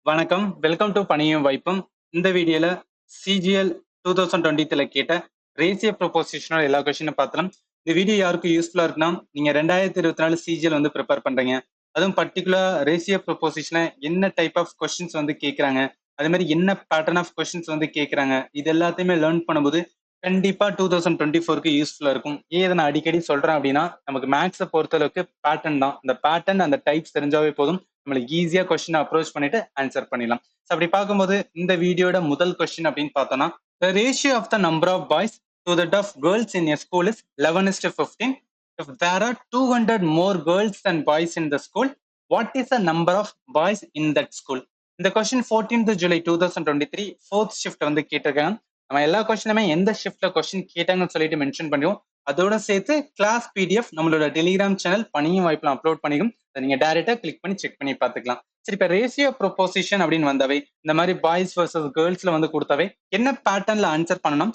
வணக்கம். Welcome to பணியும் வாய்ப்பும். இந்த வீடியோல சிஜிஎல் 2023ல கேட்ட ரேசியோ ப்ரொபோசிஷனல் எல்லா கொஸ்டினும் பார்த்தலாம். இந்த வீடியோ யாருக்கு யூஸ்ஃபுல்லா இருக்குன்னா, நீங்க 2024 சிஜிஎல் வந்து ப்ரிப்பேர் பண்றீங்க. அதுவும் பர்ட்டிகுலரா ரேசியோ ப்ரொபோசிஷன என்ன டைப் ஆஃப் கொஸ்டின்ஸ் வந்து கேட்கறாங்க, அதே மாதிரி என்ன பேட்டர்ன் ஆஃப் கொஸ்டின்ஸ் வந்து கேட்கறாங்க, இது எல்லாத்தையுமே லேர்ன் பண்ணும்போது கண்டிப்பா 2024க்கு யூஸ்ஃபுல்லா இருக்கும். ஏன் இதை நான் அடிக்கடி சொல்றேன் அப்படின்னா, நமக்கு மேக்ஸை பொறுத்தளவுக்கு பேட்டர்ன் தான். அந்த பேட்டர்ன் அந்த டைப்ஸ் தெரிஞ்சாவே போதும், நம்மளுக்கு ஈஸியா கொஸ்டின் அப்ரோச் பண்ணிட்டு ஆன்சர் பண்ணிடலாம். ஸோ அப்படி பார்க்கும்போது இந்த வீடியோட முதல் கொஸ்டின் அப்படின்னு பார்த்தோம்னா, the ratio of the number of boys to that of girls in a school is 11:15. If there are 200 more girls than boys in the school, what is the number of boys in that school? இந்த question 14th July 2023 4th shift வந்து கேட்டிருக்காங்க. நம்ம எல்லா கொஸ்டினுமே எந்த ஷிஃப்ட்ல question கேட்டாங்கன்னு சொல்லிட்டு mention பண்ணுவோம். அதோட சேர்த்து கிளாஸ் பிடிஎஃப் நம்மளோட டெலிகிராம் சேனல் பணியும் வாய்ப்புல அப்லோட் பண்ணிக்கும். நீங்க டைரக்டா கிளிக் பண்ணி செக் பண்ணி பார்த்துக்கலாம். சரி, இப்ப ரேசியோ ப்ரொபோசிஷன் அப்படின்னு வந்தவை, இந்த மாதிரி பாய்ஸ் வர்சஸ் கேர்ள்ஸ்ல வந்து கொடுத்தவை என்ன பேட்டர்ன்ல ஆன்சர் பண்ணணும்,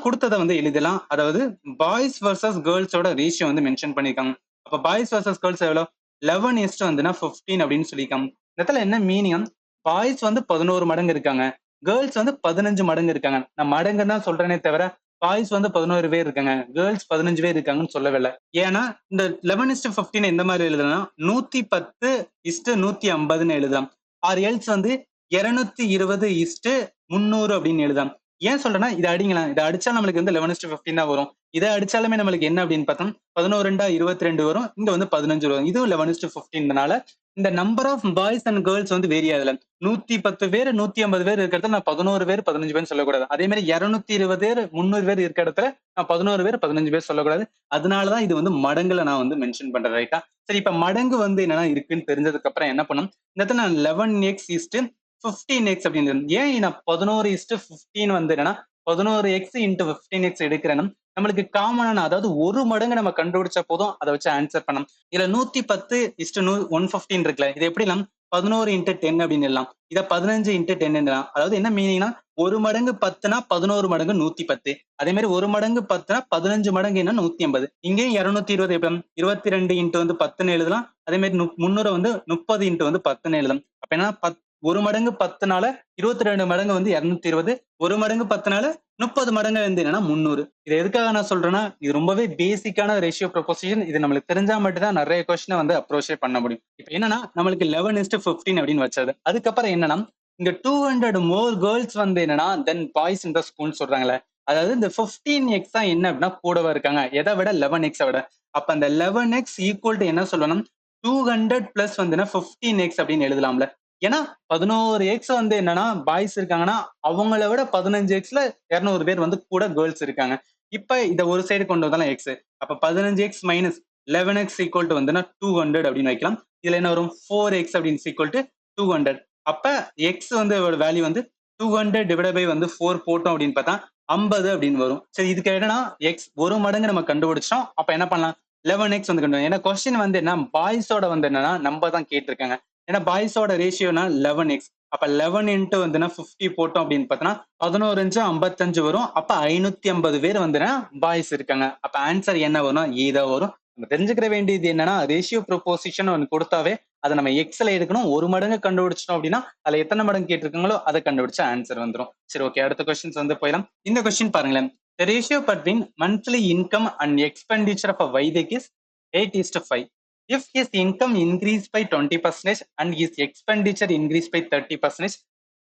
கொடுத்ததை வந்து எழுதலாம். அதாவது பாய்ஸ் வர்சஸ் கேர்ள்ஸோட ரேஷியோ வந்து மென்ஷன் பண்ணிருக்காங்க. அப்ப பாய்ஸ் வர்சஸ் கேர்ள்ஸ் எவ்வளோ 11 வந்துன்னா 15 அப்படின்னு சொல்லியிருக்காங்க. இந்த இடத்துல என்ன மீனிங், பாய்ஸ் வந்து 11 மடங்கு இருக்காங்க, கேர்ள்ஸ் வந்து 15 மடங்கு இருக்காங்க. நான் மடங்கு தான் சொல்றேனே தவிர பாய்ஸ் வந்து 11 பேர் இருக்காங்க, கேர்ள்ஸ் 15 பேர் இருக்காங்கன்னு சொல்லவே இல்லை. ஏன்னா இந்த 11:15 எந்த மாதிரி எழுதலாம், 110:150 எழுதலாம். ஆர் எல்ஸ் வந்து 220:300 அப்படின்னு எழுதலாம். ஏன் சொல்றேன்னா இதை அடிங்களா, இதை அடிச்சா நம்மளுக்கு வந்து 11:15 தான் வரும். இதை அடிச்சாலுமே நம்மளுக்கு என்ன அப்படின்னு பார்த்தோம், 11×22 வரும். இங்க வந்து 15 வரும். இதுவும் 11:15. இந்த number of boys and girls வந்து வேரி ஆகல. 110 பேர் 150 பேர் இருக்கிற இடத்துல நான் 11 பேர் 15 பேர் சொல்லக்கூடாது. அதே மாதிரி 220 பேர் 300 பேர் இருக்கிற இடத்துல நான் 11 பேர் 15 பேர் சொல்லக்கூடாது. அதனாலதான் இது வந்து மடங்குல நான் வந்து மென்ஷன் பண்றேன். ரைட்டா? சரி, இப்ப மடங்கு வந்து என்னன்னா இருக்குன்னு தெரிஞ்சதுக்கு அப்புறம் என்ன பண்ணும், இந்த இடத்துல நான் 11x:15x அப்படின்னு. ஏன் நான் 11:15 வந்து என்னன்னா 11x×15x எடுக்கிறேன்னா, நம்மளுக்கு காமனான, அதாவது ஒரு மடங்கு நம்ம கண்டுபிடிச்சா போதும், அதை வச்சு ஆன்சர் பண்ணலாம். இதுல 110:115 இருக்குல்ல, இது எப்படி 11×10 அப்படின்னு எல்லாம், இதை 15×10 அதாவது என்ன மீனிங்னா, ஒரு மடங்கு 10னா 11 மடங்கு 110. அதே மாதிரி ஒரு மடங்கு 10னா 15 மடங்கு என்ன 150. இங்கேயும் 220 எப்படி 22×10 எழுதலாம். அதே மாதிரி 300 வந்து 30×10 எழுதலாம். அப்ப என்ன, ஒரு மடங்கு 10னால 22 மடங்கு வந்து 220, ஒரு மடங்கு 10னால 30 மடங்கு வந்து என்னன்னா 300. இது எதுக்காக நான் சொல்றேன்னா, இது ரொம்பவே பேசிக்கான ரேஷியோ ப்ரொபோசிஷன். இது நம்மளுக்கு தெரிஞ்சா மட்டும் தான் நிறைய கொஸ்டினை வந்து அப்ரோச்சே பண்ண முடியும். இப்ப என்னன்னா நம்மளுக்கு 11:15 அப்படின்னு வச்சது. அதுக்கப்புறம் என்னன்னா, இங்க 200 மோர் கேர்ள்ஸ் வந்து என்னன்னா தென் பாய்ஸ் இந்த ஸ்கூல் சொல்றாங்களே, அதாவது இந்த 15x தான் என்ன அப்படின்னா கூடவா இருக்காங்க, எதை விட 11x விட. அப்ப அந்த 11x ஈக்குவல் டு என்ன சொல்லணும், 200 பிளஸ் வந்து 15x அப்படின்னு எழுதலாம்ல. ஏன்னா 11x வந்து என்னன்னா பாய்ஸ் இருக்காங்கன்னா அவங்கள விட 15xல 200 பேர் வந்து கூட கேர்ள்ஸ் இருக்காங்க. இப்ப இத ஒரு சைடு கொண்டு வந்தாலும் எக்ஸ், அப்ப 15x minus 11x equal to வந்து 200 அப்படின்னு வைக்கலாம். இதுல என்ன வரும், 4x அப்படின்னு ஈக்குவல் டு 200. அப்ப எக்ஸ் வந்து வேல்யூ வந்து 200 டிவைட் பை வந்து 4 போட்டோம் அப்படின்னு பார்த்தா 50 அப்படின்னு வரும். சரி, இதுக்கு என்னன்னா எக்ஸ் ஒரு மடங்கு நம்ம கண்டுபிடிச்சோம். அப்ப என்ன பண்ணலாம், 11x வந்து கண்டு. ஏன்னா கொஸ்டின் வந்து என்ன, பாய்ஸோட வந்து என்னன்னா நம்பர் தான் கேட்டிருக்காங்க. ஏன்னா பாய்ஸோட ரேஷியோனா 11x. அப்ப 11 இன்ட்டு வந்துன்னா 50 போட்டோம் அப்படின்னு பார்த்தோன்னா 11×55 வரும். அப்ப 550 பேர் வந்துன்னா பாய்ஸ் இருக்காங்க. அப்ப ஆன்சர் என்ன வரும்னா ஏதா வரும். நம்ம தெரிஞ்சுக்கிற வேண்டியது என்னன்னா, ரேஷியோ ப்ரொபோசிஷன் ஒன்று கொடுத்தாவே அதை நம்ம எக்ஸ்ல எடுக்கணும். ஒரு மடங்கு கண்டுபிடிச்சிட்டோம் அப்படின்னா அதுல எத்தனை மடங்கு கேட்டிருக்காங்களோ அதை கண்டுபிடிச்சா ஆன்சர் வந்துடும். சரி, ஓகே, அடுத்த கொஸ்டின்ஸ் வந்து போயிடலாம். இந்த கொஸ்டின் பாருங்களேன். The ratio between monthly income and expenditure of a Vaidik is 8:5. If his income increased by 20% and his expenditure increased by 30%,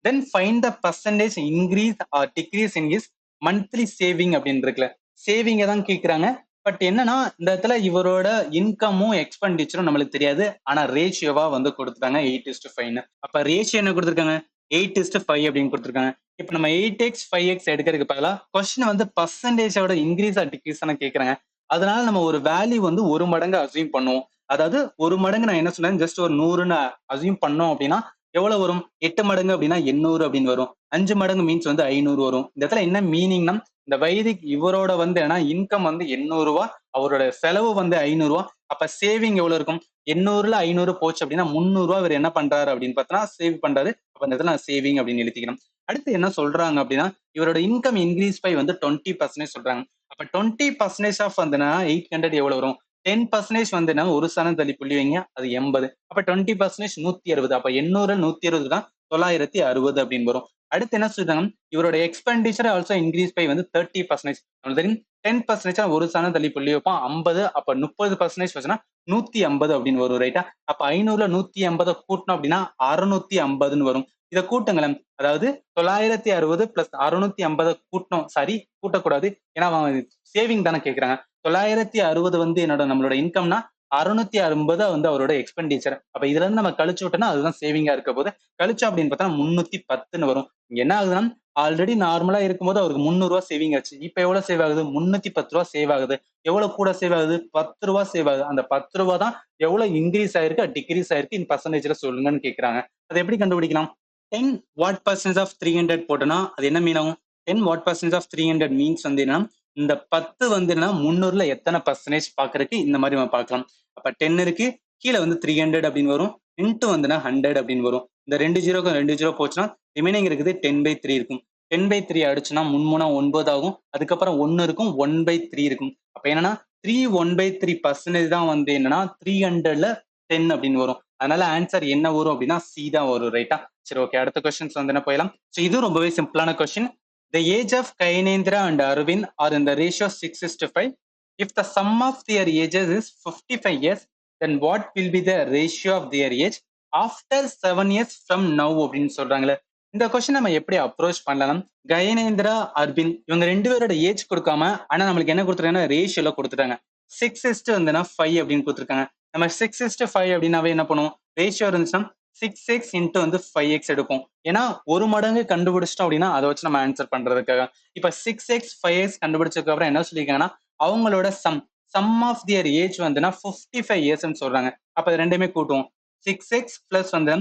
then find the percentage increase or decrease in his monthly saving அப்படின்னு இருக்குல்ல. சேவிங்கை தான் கேட்குறாங்க. But என்னன்னா இந்த இடத்துல இவரோட இன்கமும் எக்ஸ்பெண்டிச்சரும் நம்மளுக்கு தெரியாது. ஆனா ரேஷியோவா வந்து கொடுத்துட்டாங்க 8:5. அப்ப ரேஷியோ என்ன கொடுத்துருக்காங்க, 8:5 அப்படின்னு கொடுத்துருக்காங்க. இப்ப நம்ம 8x 5x எடுக்கிறதுக்கு பதிலாக கொஸ்டின் வந்து பர்சன்டேஜோட இன்க்ரீஸ் ஆர் டிக்ரீஸ் கேட்கறாங்க. அதனால நம்ம ஒரு வேல்யூ வந்து ஒரு மடங்கு அசியூம் பண்ணுவோம். அதாவது ஒரு மடங்கு நான் என்ன சொன்னேன், ஜஸ்ட் ஒரு 100ன்னு அசியூம் பண்ணோம் அப்படின்னா எவ்வளவு வரும், 8 மடங்கு அப்படின்னா 800 அப்படின்னு வரும். 5 மடங்கு மீன்ஸ் வந்து 500 வரும். இந்த இடத்துல என்ன மீனிங்னா, இந்த வைதிக் இவரோட வந்து ஏன்னா இன்கம் வந்து 800 ரூபாய், அவரோட செலவு வந்து 500 ரூபாய். அப்ப சேவிங் எவ்வளவு இருக்கும், 800ல 500 போச்சு அப்படின்னா 300 ரூபாய் இவர் என்ன பண்றாரு அப்படின்னு பார்த்தோன்னா சேவ் பண்றாரு. அப்ப இந்த இடத்துல நான் சேவிங் அப்படின்னு எழுதிக்கணும். அடுத்து என்ன சொல்றாங்க அப்படின்னா, இவரோட இன்கம் இன்க்ரீஸ் பை வந்து 20% சொல்றாங்க. அப்ப 20% ஆஃப் வந்துன்னா 800 எவ்வளவு வரும், 10% வந்து ஒரு சனம் தள்ளி புள்ளி வைங்க, அது 80. அப்ப 20% 160. அப்ப 800 160 தான் 960 அப்படின்னு வரும். அடுத்து என்ன சொல்றாங்க, இவரோட எக்ஸ்பெண்டிச்சர் ஆல்சோ இன்க்ரீஸ் பை வந்து 30%. நம்மளுக்கு தெரியும் 10% ஒரு சாணம் தள்ளி புள்ளி வைப்போம். 50 அப்ப 30% வச்சுன்னா 150 அப்படின்னு வரும் ரைட்டா. அப்ப 500ல 150 கூட்டணும் அப்படின்னா 650ன்னு வரும். இதை கூட்டுங்களேன். அதாவது 960 பிளஸ் 650 கூட்டணும். சாரி, கூட்டக்கூடாது. ஏன்னா அவங்க சேவிங் தானே கேட்கறாங்க. 960 வந்து நம்மளோட இன்கம்னா 650 வந்து அவரோட எக்ஸ்பெண்டிச்சர். அப்ப இதுல இருந்து நம்ம கழிச்சு விட்டோம்னா அதுதான் சேவிங்கா இருக்க போது. கழிச்சோம் அப்படின்னு பார்த்தா 310ன்னு வரும். இங்க என்ன ஆகுதுன்னா, ஆல்ரெடி நார்மலா இருக்கும்போது அவருக்கு 300 ரூபாய் சேவிங் ஆச்சு. இப்ப எவ்வளவு சேவ் ஆகுது? 310 ரூபாய் சேவ் ஆகுது. எவ்வளவு கூட சேவ் ஆகுது? 10 ரூபாய் சேவ் ஆகுது. அந்த 10 ரூபாய் தான் எவ்வளவு இன்க்ரீஸ் ஆயிருக்கு, டிக்ரீஸ் ஆயிருக்கு இன் பர்சன்டேஜ்ல சொல்லுங்கன்னு கேக்குறாங்க. அதை எப்படி கண்டுபிடிக்கலாம்? 10 வாட் பர்சன்டேஜ் ஆஃப் 300 போட்டோம்னா அது என்ன மீன் ஆகும்? 10 வாட் பர்சன்டேஜ் ஆஃப் 300 மீன்ஸ் வந்து என்ன, இந்த 10 வந்து என்ன 300ல எத்தனை பர்சன்டேஜ் பாக்குறதுக்கு இந்த மாதிரி நம்ம பார்க்கலாம். அப்ப 10 இருக்கு, கீழே வந்து 300 அப்படின்னு வரும், இன்ட்டு வந்துன்னா 100 அப்படின்னு வரும். இந்த 2 ஜீரோக்கு 2 ஜீரோ போச்சுன்னா ரிமைனிங் இருக்குது 10/3 இருக்கும். 10/3 அடிச்சுன்னா 3 9 ஆகும். அதுக்கப்புறம் 1 இருக்கும், 1/3 இருக்கும். அப்ப என்னன்னா 3 1/3% தான் வந்து என்னன்னா 300ல 10 அப்படின்னு வரும். அதனால ஆன்சர் என்ன வரும் அப்படின்னா சி தான் வரும் ரைட்டா. சரி, ஓகே, அடுத்த கொஸ்டின்ஸ் வந்து என்ன போயிடலாம். ஸோ இது ரொம்பவே சிம்பிளான question. The age of Kainendra and Arvind are in the ratio 6:5. If the sum of their ages is 55 years, then what will be the ratio of their age after 7 years from now அப்படின்னு சொல்றாங்களே. இந்த question நம்ம எப்படி approach பண்ணலாம்? கயனேந்திரா, அரவிந்த் இவங்க 2 பேரோட age கொடுக்காம, ஆனா நம்மளுக்கு என்ன கொடுத்துருக்காங்கன்னா ரேஷியோல கொடுத்துட்டாங்க. 6:5 அப்படின்னு கொடுத்துருக்காங்க. நம்ம 6:5 அப்படின்னாவே என்ன பண்ணுவோம்? ரேஷியோ இருந்துச்சுன்னா 6x இன்ட்டு வந்து 5x எடுப்போம். ஏன்னா ஒரு மடங்கு கண்டுபிடிச்சிட்டோம் அப்படின்னா அதை வச்சு நம்ம ஆன்சர் பண்றதுக்காக. இப்ப 6x 5x கண்டுபிடிச்சதுக்கு அப்புறம் என்ன சொல்லியிருக்காங்கன்னா அவங்களோட சம் ஆஃப் தியர் ஏஜ் வந்துன்னா 55 இயர்ஸ்ன்னு சொல்றாங்க. அப்ப இது ரெண்டுமே கூட்டுவோம். 6x பிளஸ் வந்து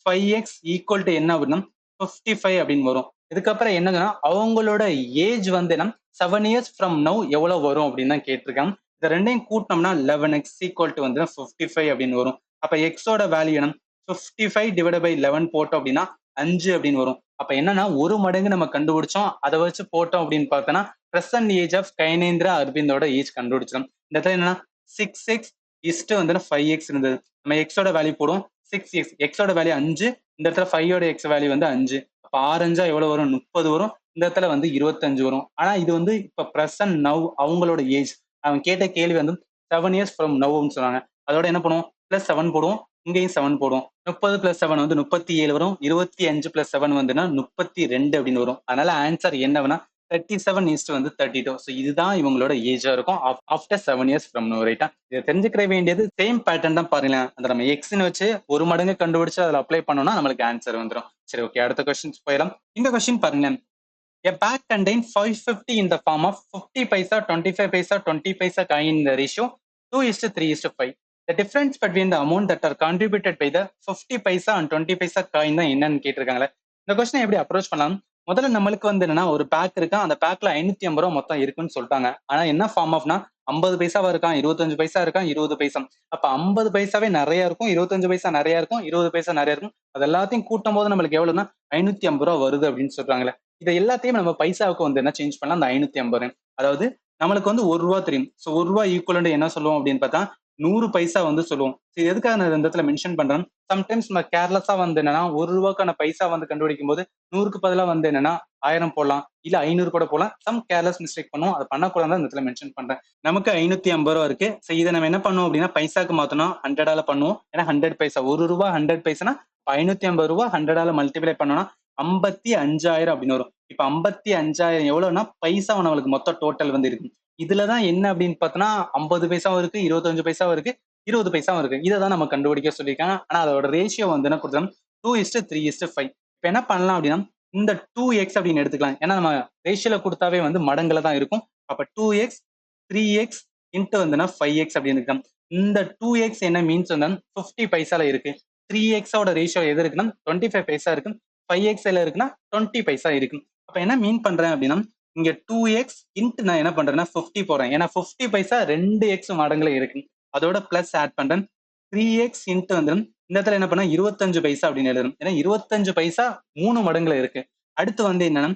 5x ஈக்குவல் டு என்ன அப்படின்னா 55 அப்படின்னு வரும். இதுக்கப்புறம் என்னதுன்னா அவங்களோட ஏஜ் வந்து 7 இயர்ஸ் ஃப்ரம் நவ் எவ்வளவு வரும் அப்படின்னு தான் கேட்டிருக்காங்க. இந்த ரெண்டையும் கூட்டினோம்னா 11x ஈக்குவல் டு வந்து 55 அப்படின்னு வரும். அப்ப எக்ஸோட வேல்யூ என்ன? 55 டிவைட் பை 11 போட்டோம் அப்படின்னா 5 அப்படின்னு வரும். அப்ப என்னன்னா ஒரு மடங்கு நம்ம கண்டுபிடிச்சோம், அதை வச்சு போட்டோம் அப்படின்னு பார்த்தோம்னா பிரசன்ட் ஏஜ் ஆஃப் கைனேந்திரா அரவிந்தோட ஏஜ் கண்டுபிடிச்சோம். இந்த இடத்துல என்னன்னா 6x இஸ்டு வந்து 5x இருந்தது. நம்ம எக்ஸோட வேல்யூ போடுவோம். 6x எக்ஸோட வேல்யூ 5, இந்த இடத்துல 5யோட எக்ஸ் வேல்யூ வந்து 5. அப்ப 6 எவ்வளவு வரும்? 30 வரும். இந்த இடத்துல வந்து 25 வரும். ஆனா இது வந்து இப்ப பிரசன்ட் நவ் அவங்களோட ஏஜ். அவன் கேட்ட கேள்வி வந்து 7 இயர்ஸ் ஃப்ரம் நவ்னு சொன்னாங்க. அதோட என்ன பண்ணுவோம்? பிளஸ் 7 போடுவோம். இங்கேயும் 7 போடுவோம். 30 பிளஸ் 7 வந்து 37 வரும். 25 பிளஸ் 7 வந்துன்னா 32 அப்படின்னு வரும். அதனால ஆன்சர் என்னவென்னா 37 வந்து 32. ஸோ இதுதான் இவங்களோட ஏஜா இருக்கும் ஆஃப்டர் 7 இயர்ஸ் ஃப்ரம் நோ ரைட்டா. இதை தெரிஞ்சுக்கிற வேண்டியது சேம் பேட்டர்ன் தான் பாருங்களேன். அந்த நம்ம எக்ஸ்ன்னு வச்சு ஒரு மடங்கு கண்டுபிடிச்சு அதில் அப்ளை பண்ணோம்னா நம்மளுக்கு ஆன்சர் வந்துடும். சரி, ஓகே, அடுத்த கொஸ்டின்ஸ் போயிடலாம். இந்த கொஸ்டின் பாருங்களேன். A bag contains 550 in the form of 50 paisa, 25 paisa, 20 paisa coin in the ratio 2:3:5. The difference between the amount that are contributed by the 50 paisa and 20 paisa coin தான் என்னன்னு கேட்டிருக்காங்களே. இந்த கொஸ்டினை எப்படி approach பண்ணலாம்? முதல்ல நம்மளுக்கு வந்து என்னன்னா ஒரு பேக் இருக்கா, அந்த பேக்ல 550 ரூபா மொத்தம் இருக்குன்னு சொல்லிட்டாங்க. ஆனா என்ன ஃபார்ம் ஆஃப்னா 50 பைசாவா இருக்கான், 25 பைசா இருக்கான், 20 பைசா. அப்ப 50 பைசாவே நிறைய இருக்கும், 25 பைசா நிறைய இருக்கும், 20 பைசா நிறைய இருக்கும். அது எல்லாத்தையும் கூட்டும் போது நம்மளுக்கு எவ்வளவுன்னா 550 ரூபா வருது அப்படின்னு சொல்றாங்களே. இதை எல்லாத்தையும் நம்ம பைசாவுக்கு வந்து என்ன சேஞ்ச் பண்ணலாம்? அந்த 550. அதாவது நம்மளுக்கு வந்து 1 ரூபா தெரியும். ஸோ 1 ரூபா ஈக்குவல் என்ன சொல்லுவோம் அப்படின்னு பார்த்தா 100 பைசா வந்து சொல்லுவோம். இது எதுக்காக நான் இந்த இடத்துல மென்ஷன் பண்றேன்? சம்டைம்ஸ் நம்ம கேர்லெஸ்ஸா வந்து என்னன்னா 1 ரூபாய்க்கான பைசா வந்து கண்டுபிடிக்கும் போது 100க்கு பதிலா வந்து என்னன்னா 1000 போடலாம், இல்ல 500 கூட போடலாம். சம் கேர்லெஸ் மிஸ்டேக் பண்ணுவோம். அதை பண்ணக்கூடாது இந்த இடத்துல மென்ஷன் பண்றேன். நமக்கு 550 ரூபா இருக்கு. ஸோ இதை நம்ம என்ன பண்ணுவோம் அப்படின்னா பைசாக்கு மாத்தணும் 100ஆல பண்ணுவோம். ஏன்னா 100 பைசா 1 ரூபா 100 பைசானா 550 ரூபா 100ஆல மல்டிப்ளை பண்ணோம்னா 55,000 அப்படின்னு வரும். இப்ப 55,000 எவ்வளவுன்னா பைசா நம்மளுக்கு மொத்த டோட்டல் வந்து இருக்கு. இதுலதான் என்ன அப்படின்னு பார்த்தோம்னா 50 பைசாவும் இருக்கு, 25 பைசாவும் இருக்கு, 20 பைசாவும் இருக்கு. இதை தான் நம்ம கண்டுபிடிக்க சொல்லியிருக்காங்க. ஆனா அதோட ரேஷியோ வந்து என்ன கொடுத்தோம்? 2:3:5. இப்ப என்ன பண்ணலாம் அப்படின்னா இந்த 2x அப்படின்னு எடுத்துக்கலாம். ஏன்னா நம்ம ரேஷியோல கொடுத்தாவே வந்து மடங்குல தான் இருக்கும். அப்ப 2x 3x இன்ட்டு வந்துன்னா 5x அப்படின்னு இருக்கலாம். இந்த 2x என்ன மீன்ஸ் வந்து 50 பைசால இருக்கு. 3x ஓட ரேஷியோ எது இருக்குன்னா 25 பைசா இருக்கு. 5x இருக்குன்னா 20 பைசா இருக்கு. அப்ப என்ன மீன் பண்றேன் அப்படின்னா இங்க 2x இன்ட்டு நான் என்ன பண்றேன்னா 50 போறேன். ஏன்னா 50 பைசா 2x மடங்குல இருக்கு. அதோட பிளஸ் ஆட் பண்றேன். 3x இன்ட்டு வந்து இந்த இடத்துல என்ன பண்ணா 25 பைசா அப்படின்னு எழுதணும். ஏன்னா 25 பைசா 3 மடங்குல இருக்கு. அடுத்து வந்து என்னன்னா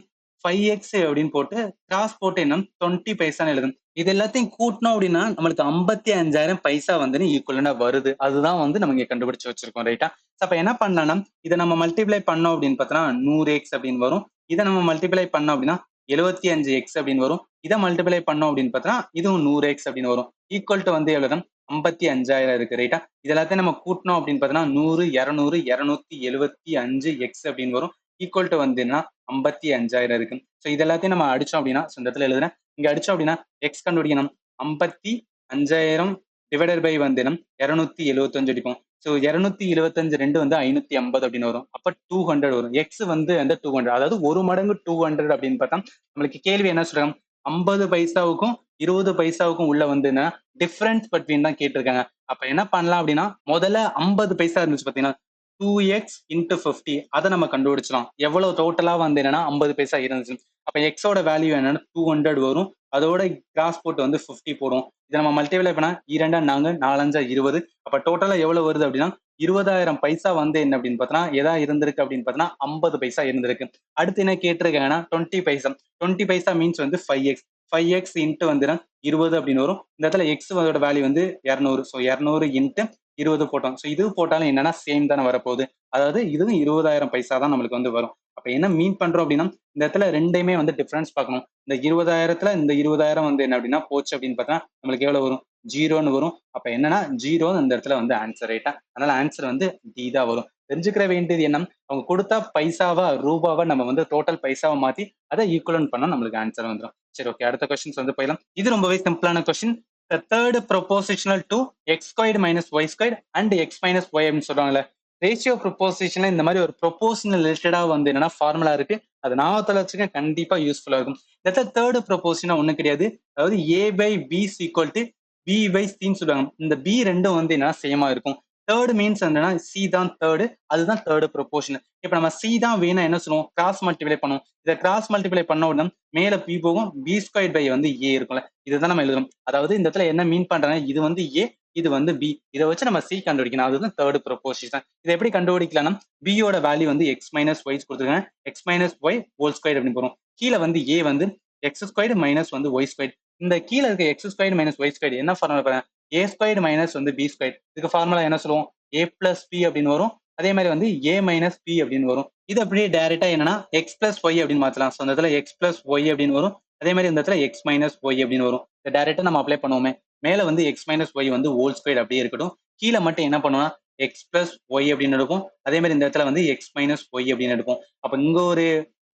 5x அப்படின்னு போட்டு கிராஸ் போட்டு என்ன 20 பைசான்னு எழுதணும். இது எல்லாத்தையும் கூட்டணும் அப்படின்னா நம்மளுக்கு 55,000 பைசா வந்து ஈக்குவலண்டா வருது. அதுதான் வந்து நம்ம இங்க கண்டுபிடிச்சு வச்சிருக்கோம் ரைட்டா. அப்ப என்ன பண்ணலாம்னா இதை நம்ம மல்டிப்ளை பண்ணோம் அப்படின்னு பார்த்தோம்னா 100x அப்படின்னு வரும். இதை நம்ம மல்டிப்ளை பண்ணோம் அப்படின்னா 75x அப்படின்னு வரும். இதை மல்டிப்ளை பண்ணோம் அப்படின்னு பார்த்தோம்னா இதுவும் 100x அப்படின்னு வரும். ஈக்குவல் டு வந்து எவ்வளவு 55,000 இருக்கு ரைட்டா. இது எல்லாத்தையும் நம்ம கூட்டணும் அப்படின்னு பார்த்தோம்னா 100 200 275x அப்படின்னு வரும். ஈக்குவல் டு வந்து என்ன 55,000 இருக்கு. ஸோ இது எல்லாத்தையும் நம்ம அடிச்சோம் அப்படின்னா இந்த இடத்துல எழுதுறேன். இங்க அடிச்சோம் அப்படின்னா எக்ஸ் கண்டுபிடிக்கணும். 55,000 டிவைடட் பை வந்து 275 அடிப்போம். ஸோ 275 2 வந்து 550 அப்படின்னு வரும். அப்ப 200 வரும். எக்ஸ் வந்து 200, அதாவது ஒரு மடங்கு 200 அப்படின்னு பார்த்தா நம்மளுக்கு கேள்வி என்ன சொல்றாங்க, 50 பைசாவுக்கும் 20 பைசாவுக்கும் உள்ள வந்து என்ன டிஃபரன்ஸ் பட்வீன் தான் கேட்டிருக்காங்க. அப்ப என்ன பண்ணலாம் அப்படின்னா முதல்ல 50 பைசா இருந்துச்சு பாத்தீங்கன்னா 2x into 50 அதை நம்ம கண்டுபிடிச்சலாம். எவ்வளவு டோட்டலா வந்து என்னன்னா 50 பைசா இருந்துச்சு. அப்ப எக்ஸோட வேல்யூ என்னன்னா 200 வரும். அதோட கிராஸ் போட்டு வந்து 50 போடும். இதை நம்ம மல்டிப்ளை பண்ணா 2 4 4 20. அப்ப டோட்டலா எவ்வளவு வருது அப்படின்னா 20,000 பைசா வந்து என்ன அப்படின்னு பார்த்தோம்னா எதா இருந்திருக்கு அப்படின்னு பார்த்தோம்னா 50 பைசா இருந்திருக்கு. அடுத்து என்ன கேட்டிருக்காங்கன்னா 20 பைசா. 20 பைசா மீன்ஸ் வந்து 5x. 5x இன்ட்டு வந்து 20 அப்படின்னு வரும். இந்த இடத்துல எக்ஸ் அதோட வேல்யூ வந்து 200. ஸோ 200 இன்ட்டு 20 போட்டோம். ஸோ இது போட்டாலும் என்னன்னா சேம் தானே வரப்போகுது. அதாவது இதுவும் 20,000 பைசா தான் நம்மளுக்கு வந்து வரும். அப்ப என்ன மீன் பண்றோம் அப்படின்னா இந்த இடத்துல ரெண்டையுமே வந்து டிஃபரன்ஸ் பார்க்கணும். இந்த 20,000த்துல இந்த 20,000 வந்து என்ன அப்படின்னா போச்சு அப்படின்னு பார்த்தா நம்மளுக்கு எவ்வளவு வரும், 0ன்னு வரும். அப்ப என்னன்னா 0 இந்த இடத்துல வந்து ஆன்சர் ரைட்டா. அதனால ஆன்சர் வந்து டி தான் வரும். தெரிஞ்சுக்கிற வேண்டியது என்ன, அவங்க கொடுத்தா பைசாவா ரூபாவா நம்ம வந்து டோட்டல் பைசாவை மாத்தி அதை ஈக்குவலன்ட் பண்ணா நம்மளுக்கு ஆன்சர் வந்துடும். சரி, ஓகே, அடுத்த கொஸ்டின்ஸ் வந்து போயிடலாம். இது ரொம்பவே சிம்பிளான question. The third propositional to x squared minus y squared and x minus y அப்படின்னு சொல்றாங்கல்ல, ரேஷியோ ப்ரொபோசிஷன்ல இந்த மாதிரி ஒரு ப்ரொபோஷனல் ரிலேட்டடா வந்து என்னன்னா ஃபார்முலா இருக்கு. அது ஞாபகத்துல வச்சுக்க கண்டிப்பா யூஸ்ஃபுல்லா இருக்கும். இந்த தேர்ட் ப்ரொபோசிஷனா ஒண்ணு கிடையாது. அதாவது a by b is equal to b by c ன்னு சொல்லுவாங்க. இந்த b ரெண்டும் வந்து என்ன சேமா இருக்கும். தேர்ட் மீன்ஸ் என்னன்னா சி தான் தேர்டு, அதுதான் தேர்டு ப்ரொபோஷன். இப்ப நம்ம சி தான் வேணும் என்ன சொல்லுவோம், கிராஸ் மல்டிப்ளை பண்ணுவோம். இதை கிராஸ் மல்டிப்ளை பண்ண உடனே மேல பி போகும், பி ஸ்கொயர் பை வந்து ஏ இருக்கும்ல, இதுதான் நம்ம எழுதுறோம். அதாவது இந்த இடத்துல என்ன மீன் பண்றாங்க, இது வந்து ஏ, இது வந்து பி, இதை வச்சு நம்ம சி கண்டுபிடிக்கணும். அதுதான் தேர்ட் ப்ரொபோசிஷன். இதை எப்படி கண்டுபிடிக்கலாம்னா பியோட வேல்யூ வந்து எக்ஸ் மைனஸ் ஒய் கொடுத்துருக்காங்க. X minus Y whole square அப்படின்னு போறோம். கீழே வந்து ஏ வந்து எக்ஸ் ஸ்கொயர் மைனஸ் வந்து ஒய் ஸ்கொயர். இந்த கீழே இருக்க X square minus Y square என்ன ஃபார்முலா, ஏ ஸ்கொயர் மைனஸ் வந்து பி ஸ்கொயர். இதுக்கு ஃபார்முலா என்ன சொல்லுவோம், ஏ பிளஸ் பி அப்படின்னு வரும். அதே மாதிரி வந்து ஏ மைனஸ் பி அப்படின்னு வரும். இது அப்படியே டைரக்டா என்னன்னா எக்ஸ் பிளஸ் ஒய் அப்படின்னு மாத்தலாம். ஸோ இந்த இடத்துல எக்ஸ் பிளஸ் ஒய் அப்படின்னு வரும். அதே மாதிரி இந்த இடத்துல எக்ஸ் மைனஸ் ஒய் அப்படின்னு வரும். இதை டைரக்டா நம்ம அப்ளை பண்ணுவோமே. மேல வந்து எக்ஸ் மைனஸ் ஒய் வந்து ஹோல் ஸ்கொயர் அப்படியே இருக்கட்டும். கீழே மட்டும் என்ன பண்ணுவோம்னா எக்ஸ் பிளஸ் ஒய் அப்படின்னு எடுப்போம். அதே மாதிரி இந்த இடத்துல வந்து எக்ஸ் மைனஸ் ஒய் அப்படின்னு எடுப்போம். அப்ப இங்க ஒரு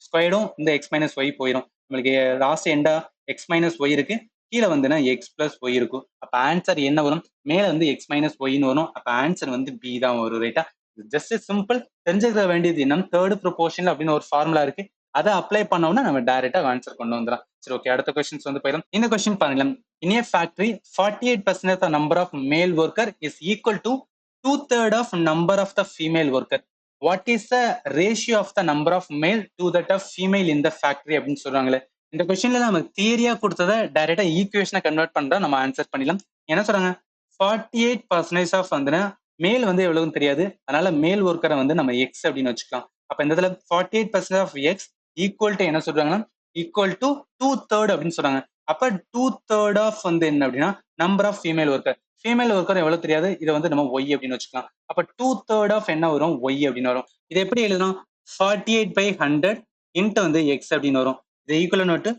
ஸ்கொயரும் இந்த எக்ஸ் மைனஸ் ஒய் போயிடும். நம்மளுக்கு லாஸ்ட் எண்டா எக்ஸ் மைனஸ் ஒய் இருக்கு, கீழே வந்துன்னா எக்ஸ் பிளஸ் ஒய் இருக்கும். அப்ப ஆன்சர் என்ன வரும், மேல வந்து எக்ஸ் மைனஸ் ஒய்னு வரும். அப்ப ஆன்சர் வந்து பி தான் வரும் ரைட்டா. Just simple. தெரிஞ்சுக்க வேண்டியது என்ன, தேர்ட் ப்ரொபோஷனல் அப்படின்னு ஒரு ஃபார்முலா இருக்கு. அதை அப்ளை பண்ணோம்னா நம்ம டைரக்டா ஆன்சர் கொண்டு வந்துடலாம். சரி, ஓகே, அடுத்த கொஸ்டின்ஸ் வந்து போயிடலாம். இந்த கொஸ்டின் பாருங்க, in a factory 48% of the number of male worker is equal to 2/3 of number of the female worker. What is the ratio of the number of male to that of female in the factory அப்படின்னு சொல்றாங்களே. இந்த கொஸ்டின்ல நம்ம தியரியா கொடுத்ததை டைரக்டா ஈக்குவேஷனை convert பண்றா நம்ம ஆன்சர் பண்ணிடலாம். என்ன சொல்றாங்க, 48% ஆஃப் வந்து மேல் வந்து எவ்வளவுன்னு தெரியாது, அதனால மேல் ஒர்க்கரை வந்து நம்ம எக்ஸ் அப்படின்னு வச்சுக்கலாம். அப்ப இந்த இடத்துல 48% ஆஃப் எக்ஸ் ஈக்குவல் டு என்ன சொல்றாங்கன்னா ஈக்குவல் டு 2/3 அப்படின்னு சொல்றாங்க. அப்ப 2/3 ஆஃப் வந்து என்ன அப்படின்னா number of female worker. Female worker எவ்வளவு தெரியாது, இதை வந்து நம்ம ஒய் அப்படின்னு வச்சுக்கலாம். அப்ப 2/3 ஆஃப் என்ன வரும், ஒய் அப்படின்னு வரும். இது எப்படி எழுதணும், 48/100 இன்ட்டு வந்து எக்ஸ் அப்படின்னு வரும். இது ஈக்குவல் நோட்டு